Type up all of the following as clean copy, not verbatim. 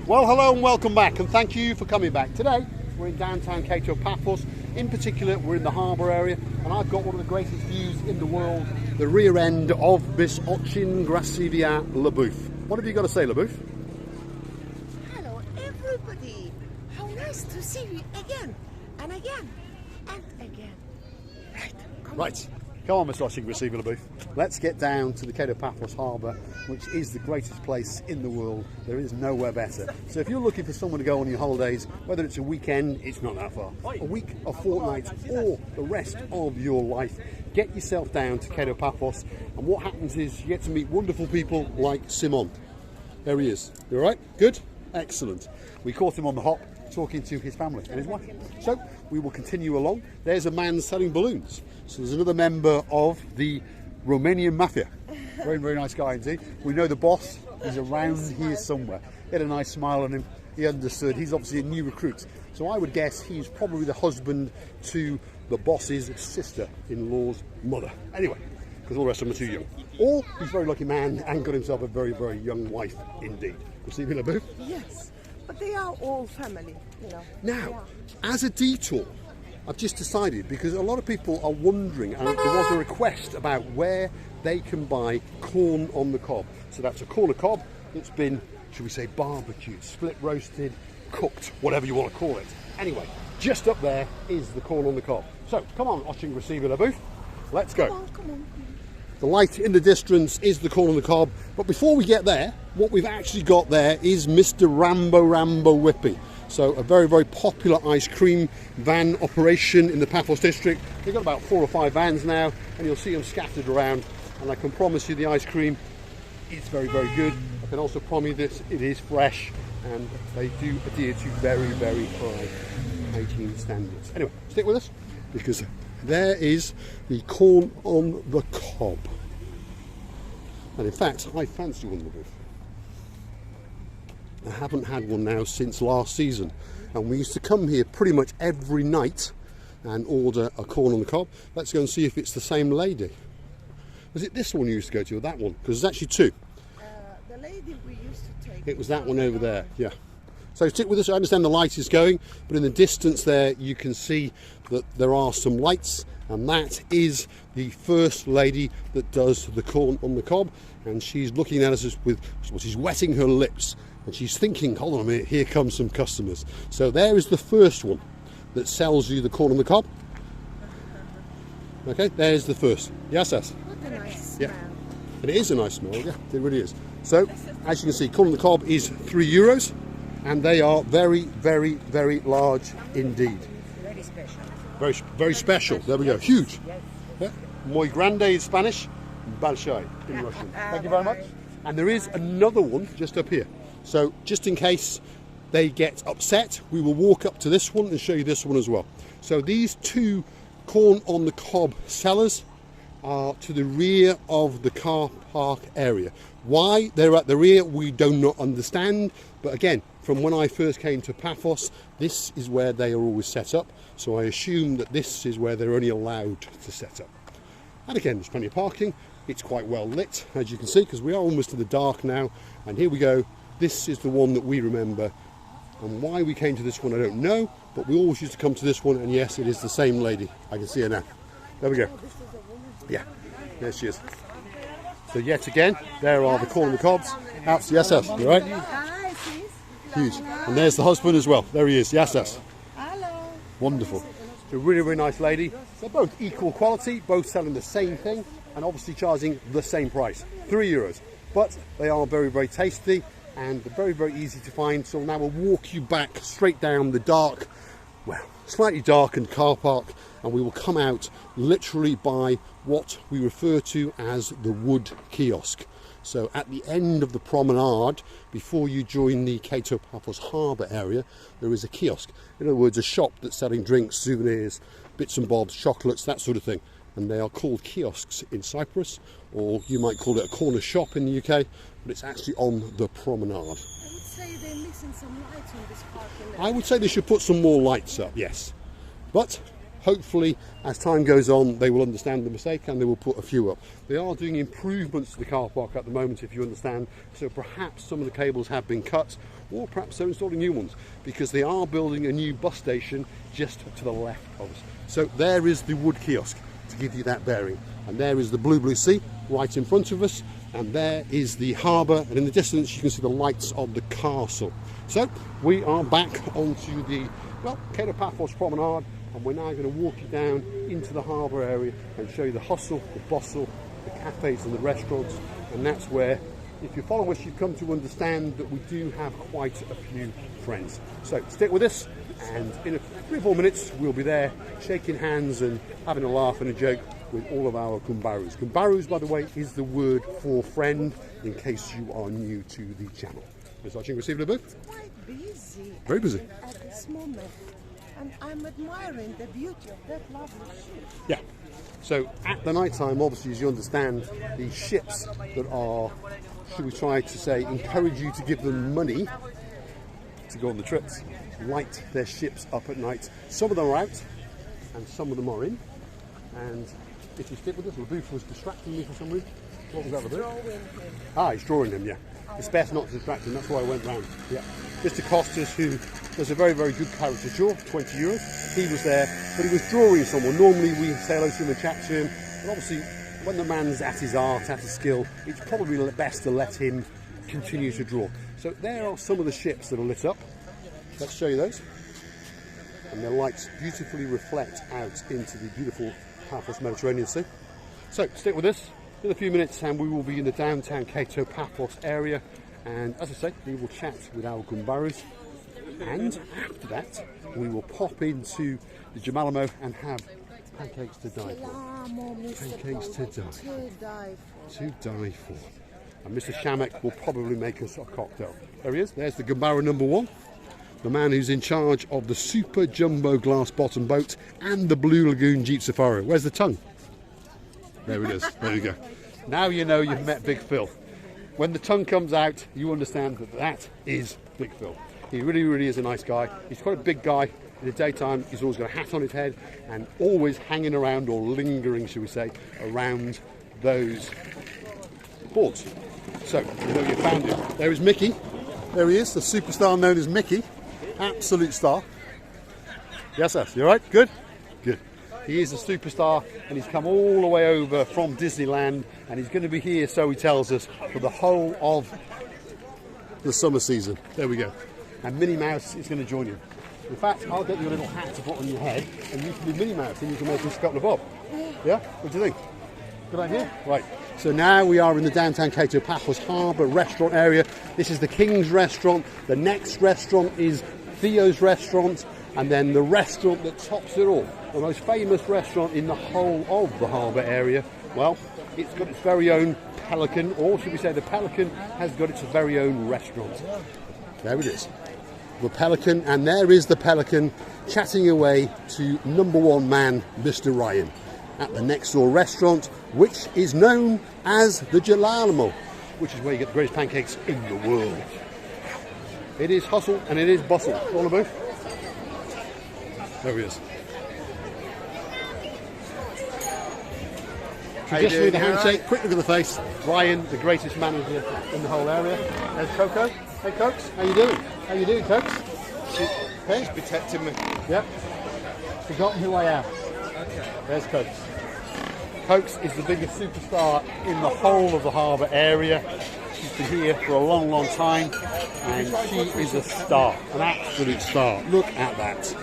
Well, hello and welcome back, and thank you for coming back. Today we're in downtown Kato Paphos. In particular, we're in the harbour area, and I've got one of the greatest views in the world, the rear end of this Ochin Gracivia Labouf. What have you got to say, Labouf? Hello everybody, how nice to see you again and again and again. Right, come on, Mr. Ochin Gracivia Labouf. Let's get down to the Kato Paphos Harbour, which is the greatest place in the world. There is nowhere better. So if you're looking for someone to go on your holidays, whether it's a weekend, it's not that far, a week, a fortnight, or the rest of your life, get yourself down to Kato Paphos, and what happens is you get to meet wonderful people like Simon. There he is. You all right? Good? Excellent. We caught him on the hop talking to his family and his wife. So we will continue along. There's a man selling balloons. So there's another member of the Romanian mafia. Very, very nice guy indeed. We know the boss is around here somewhere. He had a nice smile on him. He understood. He's obviously a new recruit. So I would guess he's probably the husband to the boss's sister-in-law's mother. Anyway, because all the rest of them are too young. Or he's a very lucky man and got himself a very, very young wife indeed. You see me in a booth? Yes, but they are all family, you know. Now, as a detour, I've just decided, because a lot of people are wondering, and there was a request about where they can buy corn on the cob. So that's a corn on the cob that's been, should we say, barbecued, split roasted, cooked, whatever you want to call it. Anyway, just up there is the corn on the cob. So come on, Ochin Gracivia Labouf, let's go. Come on. The light in the distance is the corn on the cob, but before we get there, what we've actually got there is Mr. Rambo Whippy. So a very, very popular ice cream van operation in the Paphos district. They've got about 4 or 5 vans now, and you'll see them scattered around. And I can promise you the ice cream is very, very good. I can also promise you this, it is fresh, and they do adhere to very, very high hygiene standards. Anyway, stick with us, because there is the corn on the cob. And in fact, I fancy one of them. I haven't had one now since last season, and we used to come here pretty much every night and order a corn on the cob. Let's go and see if it's the same lady. Was it this one you used to go to, or that one? Because there's actually 2. The lady we used to take. It was that one over there, yeah. So stick with us. I understand the light is going, but in the distance there you can see that there are some lights, and that is the first lady that does the corn on the cob, and she's looking at us with, well, she's wetting her lips, and she's thinking, hold on a minute, here come some customers. So there is the first one that sells you the corn on the cob. Okay, there's the first. Yes. What a nice smell. And it is a nice smell, yeah, it really is. So, as you can see, corn on the cob is €3, and they are very, very, very large indeed. Very special. Very, very special. There we go. Huge. Yeah. Muy grande in Spanish, большой in Russian. Thank you very much. And there is another one just up here. So, just in case they get upset, we will walk up to this one and show you this one as well. So, these 2 corn on the cob sellers are to the rear of the car park area. Why they're at the rear, we do not understand. But again, from when I first came to Paphos, this is where they are always set up. So I assume that this is where they're only allowed to set up. And again, there's plenty of parking. It's quite well lit, as you can see, because we are almost in the dark now. And here we go. This is the one that we remember. And why we came to this one, I don't know. But we always used to come to this one. And yes, it is the same lady. I can see her now. There we go. Yeah, there she is. So yet again, there are the corn on the cobs. That's yes, you right? Huge. And there's the husband as well. There he is. Yes. Hello. Wonderful. It's a really, really nice lady. They're both equal quality, both selling the same thing, and obviously charging the same price, €3. But they are very, very tasty, and they're very, very easy to find. So now we'll walk you back straight down the dark, well, slightly darkened car park, and we will come out literally by what we refer to as the wood kiosk. So at the end of the promenade, before you join the Kato Paphos Harbour area, there is a kiosk. In other words, a shop that's selling drinks, souvenirs, bits and bobs, chocolates, that sort of thing. And they are called kiosks in Cyprus, or you might call it a corner shop in the UK, but it's actually on the promenade. I would say they're missing some lights on this parking lot. I would say they should put some more lights up, yes. But hopefully as time goes on they will understand the mistake and they will put a few up. They are doing improvements to the car park at the moment, if you understand, so perhaps some of the cables have been cut, or perhaps they're installing new ones, because they are building a new bus station just to the left of us. So there is the wood kiosk to give you that bearing, and there is the blue sea right in front of us, and there is the harbour, and in the distance you can see the lights of the castle. So we are back onto the, well, Kato Paphos promenade, and we're now going to walk you down into the harbour area and show you the hustle, the bustle, the cafes and the restaurants, and that's where, if you follow us, you come to understand that we do have quite a few friends. So stick with us, and in 3 or 4 minutes we'll be there shaking hands and having a laugh and a joke with all of our kumbarus. Kumbarus, by the way, is the word for friend, in case you are new to the channel. Ms. Arching, receiving a book? It's quite busy. Very busy. At this moment. And I'm admiring the beauty of that lovely ship. Yeah. So at the night time, obviously, as you understand, the ships that are, should we try to say, encourage you to give them money to go on the trips, light their ships up at night. Some of them are out and some of them are in. And if you stick with us, LaBouffe was distracting me for some reason. What was that, LaBouffe? Ah, he's drawing him, yeah. It's best not to distract him, that's why I went round. Yeah. Mr. Costas, who does a very, very good caricature, 20 euros. He was there, but he was drawing someone. Normally we say hello to him and chat to him, but obviously when the man's at his art, at his skill, it's probably best to let him continue to draw. So there are some of the ships that are lit up. Let's show you those. And their lights beautifully reflect out into the beautiful Paphos Mediterranean Sea. So stick with us. In a few minutes and we will be in the downtown Kato Paphos area, and as I say, we will chat with our kumbarus, and after that we will pop into the Jamalamo and have pancakes to die for. Pancakes to die for. And Mr. Shamek will probably make us a cocktail. There he is, there's the kumbara number 1, the man who's in charge of the super jumbo glass bottom boat and the Blue Lagoon Jeep Safari. Where's the tongue? There it is, there you go. Now you know you've met Big Phil. When the tongue comes out, you understand that that is Big Phil. He really, really is a nice guy. He's quite a big guy. In the daytime, he's always got a hat on his head and always hanging around, or lingering, shall we say, around those boards. So, you know you found him. There is Mickey. There he is, the superstar known as Mickey. Absolute star. Yes, sir. You all right? Good? Good. He is a superstar, and he's come all the way over from Disneyland, and he's going to be here, so he tells us, for the whole of the summer season. There we go. And Minnie Mouse is going to join him. In fact, I'll get you a little hat to put on your head, and you can be Minnie Mouse, and you can make us a couple of bob. Yeah? What do you think? Good idea? Right. So now we are in the downtown Kato Paphos Harbour restaurant area. This is the King's restaurant. The next restaurant is Theo's restaurant, and then the restaurant that tops it all, the most famous restaurant in the whole of the harbour area, well, it's got its very own Pelican, or should we say the Pelican has got its very own restaurant. There it is, the Pelican, and there is the Pelican chatting away to number 1 man, Mr. Ryan, at the next door restaurant, which is known as the Jalalamo, which is where you get the greatest pancakes in the world. It is hustle and it is bustle. All about. There he is. Traditionally the handshake, quick look at the face. Ryan, the greatest manager in the whole area. There's Coco. Hey Cokes, how you doing? How you doing, Cokes? She's protecting me. Yep. Forgotten who I am. Okay. There's Cokes. Cokes is the biggest superstar in the whole of the harbour area. She's been here for a long, long time, and she is a star, an absolute star. Look at that.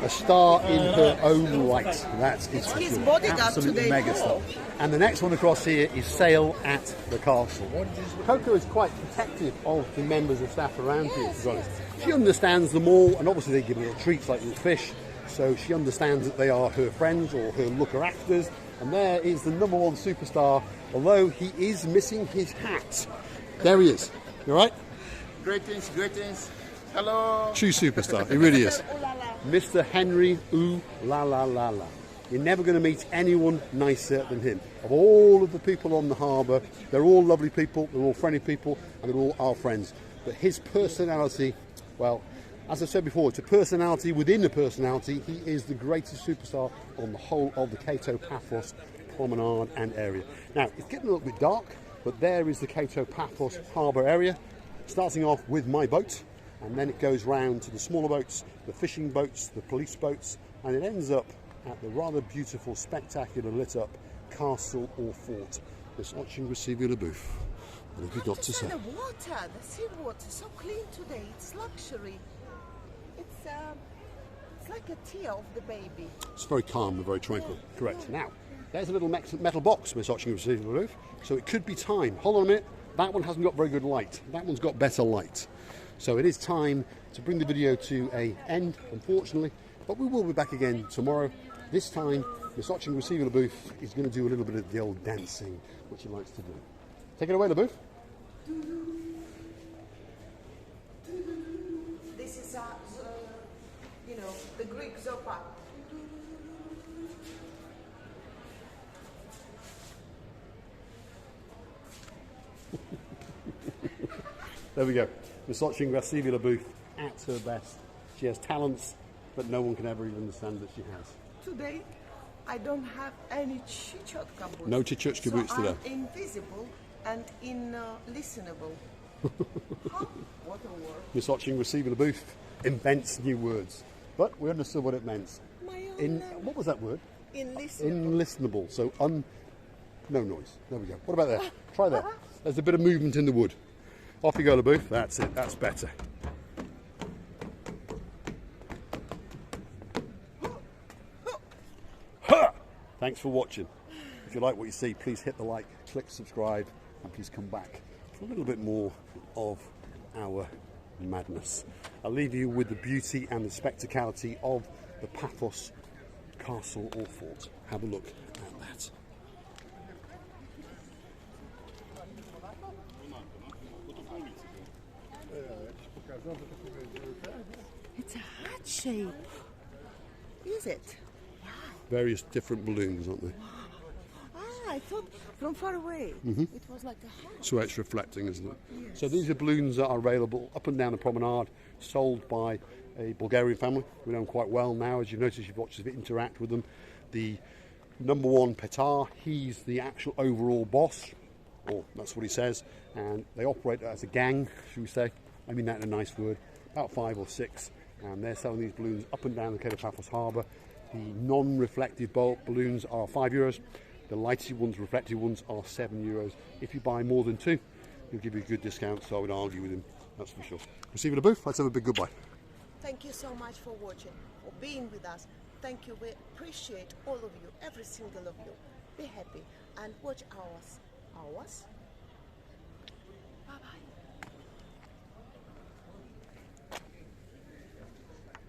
A star in her own right. That's it. His bodyguard Absolutely today. megastar. And the next one across here is Sail at the Castle. Coco is quite protective of the members of staff around here, to be honest. She understands them all, and obviously they give her little treats like little fish, so she understands that they are her friends or her looker-afters. And there is the number 1 superstar, although he is missing his hat. There he is. You all right? Greetings, greetings. Hello. True superstar, he really is. Mr. Henry Ooh La La La La. You're never going to meet anyone nicer than him. Of all of the people on the harbour, they're all lovely people, they're all friendly people, and they're all our friends. but his personality, well, as I said before, it's a personality within a personality. He is the greatest superstar on the whole of the Kato Paphos promenade and area. Now, it's getting a little bit dark, but there is the Kato Paphos Harbour area, starting off with my boat, and then it goes round to the smaller boats, the fishing boats, the police boats, and it ends up at the rather beautiful, spectacular, lit up castle or fort. It's watching Receiving a Booth. What have you got to say? The water, the sea water, so clean today. It's luxury. It's like a tear of the baby. It's very calm and very tranquil. Correct. Now, there's a little metal box Miss watching Receiving a Booth, so it could be time. Hold on a minute. That one hasn't got very good light. That one's got better light. So it is time to bring the video to an end, unfortunately. But we will be back again tomorrow. This time, Miss watching Receiving a Booth is going to do a little bit of the old dancing, which he likes to do. Take it away, LaBooth. This is the Greek zopa. There we go. Miss watching Receiving a Booth at her best. She has talents, but no one can ever even understand that she has. Today, I don't have any chichotka boots. No chichotka boots today. I'm invisible and listenable. Huh? What a word. Miss watching Receiving a Booth invents new words, but we understood what it meant. What was that word? Listenable. So no noise. There we go. What about there? Try that. There's a bit of movement in the wood. Off you go, LaBooth. That's it. That's better. Thanks for watching. If you like what you see, please hit the like, click subscribe, and please come back for a little bit more of our madness. I'll leave you with the beauty and the spectacality of the Paphos Castle or Fort. Have a look at that. It's a heart shape. Is it? Various different balloons, aren't they? I thought from far away it was like a heart. So it's reflecting, isn't it? Yes. So these are balloons that are available up and down the promenade, sold by a Bulgarian family. We know them quite well now. As you notice, you've watched us interact with them. The number one Petar, he's the actual overall boss, or that's what he says, and they operate as a gang, should we say. I mean that in a nice word. About 5 or 6, and they're selling these balloons up and down the Kato Paphos Harbour. The non-reflective balloons are €5. The lighted ones, reflective ones, are €7. If you buy more than 2, he'll give you a good discount, so I would argue with him, that's for sure. Receiving a Booth, let's have a big goodbye. Thank you so much for watching, for being with us. Thank you. We appreciate all of you, every single of you. Be happy and watch ours.